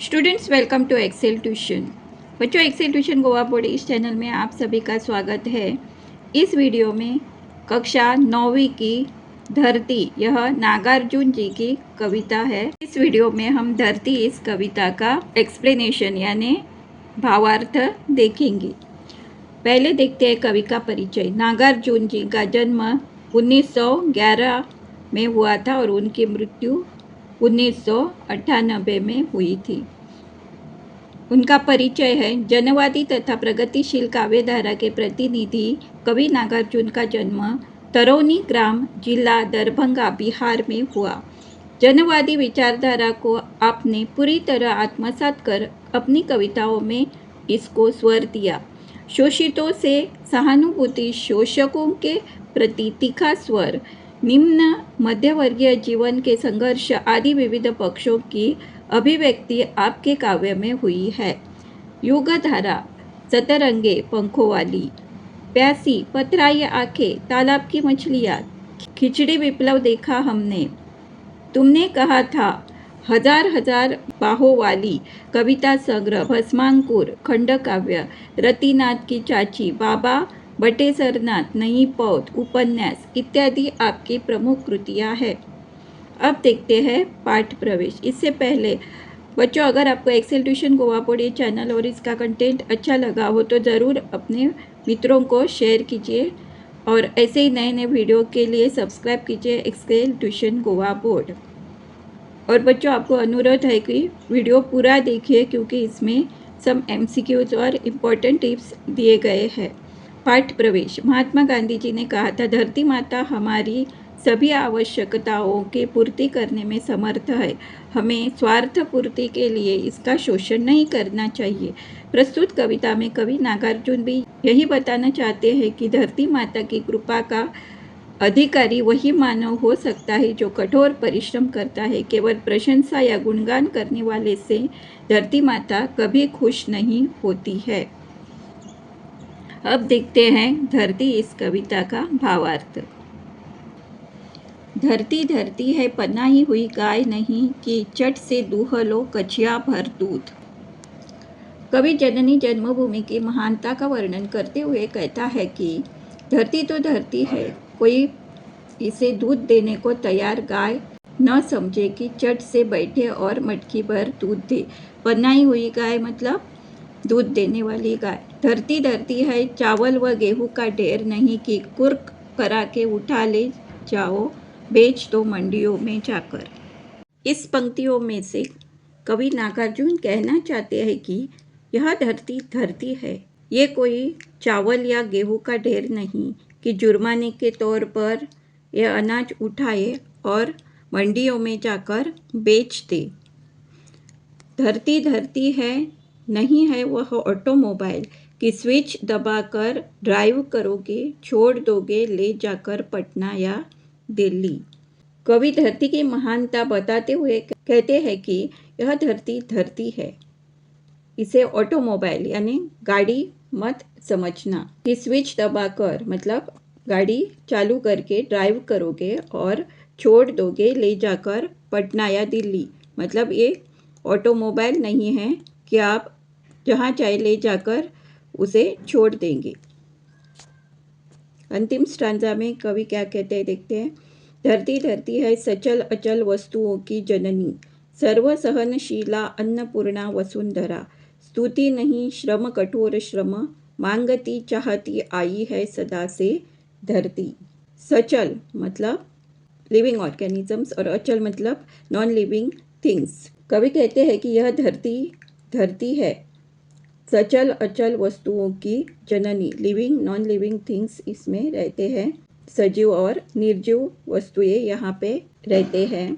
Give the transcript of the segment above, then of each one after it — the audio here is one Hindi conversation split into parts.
Students welcome to Excel Tuition. बच्चों, एक्सेल ट्यूशन गोवा बोर्ड इस चैनल में आप सभी का स्वागत है। इस वीडियो में कक्षा 9वीं की धरती, यह नागार्जुन जी की कविता है। इस वीडियो में हम धरती इस कविता का एक्सप्लेनेशन यानी भावार्थ देखेंगे। पहले देखते हैं कवि का परिचय। नागार्जुन जी का जन्म 1911 में हुआ था और उनकी मृत्यु 1998 में हुई थी। उनका परिचय है। जनवादी तथा प्रगतिशील काव्यधारा के प्रतिनिधि कवि नागार्जुन का जन्म तरौनी ग्राम, जिला दरभंगा, बिहार में हुआ। जनवादी विचारधारा को आपने पूरी तरह आत्मसात कर अपनी कविताओं में इसको स्वर दिया। शोषितों से सहानुभूति, शोषकों के प्रति तीखा स्वर, निम्न मध्यवर्गीय जीवन के संघर्ष आदि विविध पक्षों की अभिव्यक्ति आपके काव्य में हुई है। युगधारा, सतरंगे पंखों वाली, प्यासी, पतराई आंखें, तालाब की मछलियाँ, खिचड़ी विप्लव देखा हमने, तुमने कहा था, हजार हजार बाहों वाली, कविता संग्रह, भस्मांकुर, खंडकाव्य, रतिनाथ की चाची, बाबा बटेसरनाथ, नई पौध, उपन्यास इत्यादि आपकी प्रमुख कृतियाँ हैं। अब देखते हैं पाठ प्रवेश। इससे पहले बच्चों, अगर आपको एक्सेल ट्यूशन गोवा बोर्ड ये चैनल और इसका कंटेंट अच्छा लगा हो तो ज़रूर अपने मित्रों को शेयर कीजिए और ऐसे ही नए नए वीडियो के लिए सब्सक्राइब कीजिए एक्सेल ट्यूशन गोवा बोर्ड। और बच्चों, आपको अनुरोध है कि वीडियो पूरा देखिए क्योंकि इसमें सम MCQs और इम्पोर्टेंट टिप्स दिए गए हैं। पाठ प्रवेश। महात्मा गांधी जी ने कहा था, धरती माता हमारी सभी आवश्यकताओं की पूर्ति करने में समर्थ है। हमें स्वार्थ पूर्ति के लिए इसका शोषण नहीं करना चाहिए। प्रस्तुत कविता में कवि नागार्जुन भी यही बताना चाहते हैं कि धरती माता की कृपा का अधिकारी वही मानव हो सकता है जो कठोर परिश्रम करता है। केवल प्रशंसा या गुणगान करने वाले से धरती माता कभी खुश नहीं होती है। अब देखते हैं धरती इस कविता का भावार्थ। धरती धरती है पनाही हुई गाय नहीं कि चट से दूह लो कचिया भर दूध। कवि जननी जन्मभूमि की महानता का वर्णन करते हुए कहता है कि धरती तो धरती है, कोई इसे दूध देने को तैयार गाय न समझे कि चट से बैठे और मटकी भर दूध दे। पनाई हुई गाय मतलब दूध देने वाली गाय। धरती धरती है चावल व गेहूं का ढेर नहीं कि कुर्क करा के उठा ले जाओ, बेच दो मंडियों में जाकर। इस पंक्तियों में से कवि नागार्जुन कहना चाहते हैं कि यह धरती धरती है, ये कोई चावल या गेहूं का ढेर नहीं कि जुर्माने के तौर पर यह अनाज उठाए और मंडियों में जाकर बेच दे। धरती धरती है नहीं है वह ऑटोमोबाइल कि स्विच दबाकर ड्राइव करोगे, छोड़ दोगे ले जाकर पटना या दिल्ली। कवि धरती की महानता बताते हुए कहते हैं कि यह धरती धरती है, इसे ऑटोमोबाइल यानी गाड़ी मत समझना। कि स्विच दबाकर मतलब गाड़ी चालू करके ड्राइव करोगे और छोड़ दोगे ले जाकर पटना या दिल्ली, मतलब ये ऑटोमोबाइल नहीं है कि आप जहाँ चाहे ले जाकर उसे छोड़ देंगे। अंतिम स्टांजा में कवि क्या कहते हैं देखते हैं। धरती धरती है सचल अचल वस्तुओं की जननी, सर्व सहनशीला अन्नपूर्णा वसुंधरा। स्तुति नहीं श्रम कठोर श्रम, मांगती चाहती आई है सदा से धरती। सचल मतलब लिविंग ऑर्गेनिजम्स और अचल मतलब नॉन लिविंग थिंग्स। कवि कहते हैं कि यह धरती धरती है सचल अचल वस्तुओं की जननी। लिविंग नॉन लिविंग थिंग्स इसमें रहते हैं, सजीव और निर्जीव वस्तुएं यहाँ पे रहते हैं।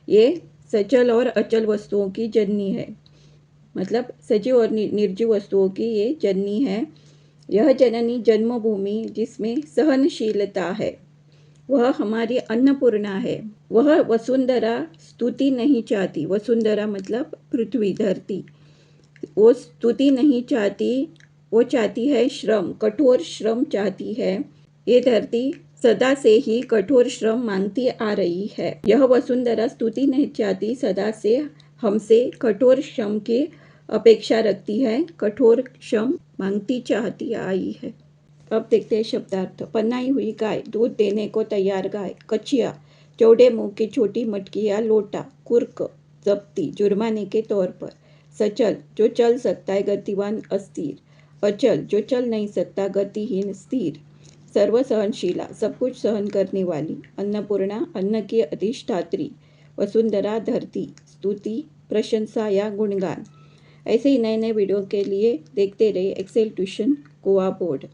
ये सचल और अचल वस्तुओं की जननी है, मतलब सजीव और निर्जीव वस्तुओं की ये जननी है। यह जननी जन्मभूमि जिसमें सहनशीलता है, वह हमारी अन्नपूर्णा है। वह वसुंधरा स्तुति नहीं चाहती, वसुंधरा मतलब पृथ्वी धरती, वो स्तुति नहीं चाहती, वो चाहती है श्रम, कठोर श्रम चाहती है। ये धरती सदा से ही कठोर श्रम मांगती आ रही है। यह वसुंधरा स्तुति नहीं चाहती, सदा से हमसे कठोर श्रम की अपेक्षा रखती है, कठोर श्रम मांगती चाहती आई है। अब देखते हैं शब्दार्थ। पन्नाई हुई गाय, दूध देने को तैयार गाय। कचिया, चौड़े मुंह की छोटी मटकी या लोटा। कुर्क, जब्ती, जुर्माने के तौर पर। सचल, जो चल सकता है, गतिवान, अस्थिर। अचल, जो चल नहीं सकता, गतिहीन, स्थिर। सर्वसहनशीला, सब कुछ सहन करने वाली। अन्नपूर्णा, अन्न की अधिष्ठात्री। वसुंधरा, धरती। स्तुति, प्रशंसा या गुणगान। ऐसे ही नए नए वीडियो के लिए देखते रहिए एक्सेल ट्यूशन गोवा बोर्ड।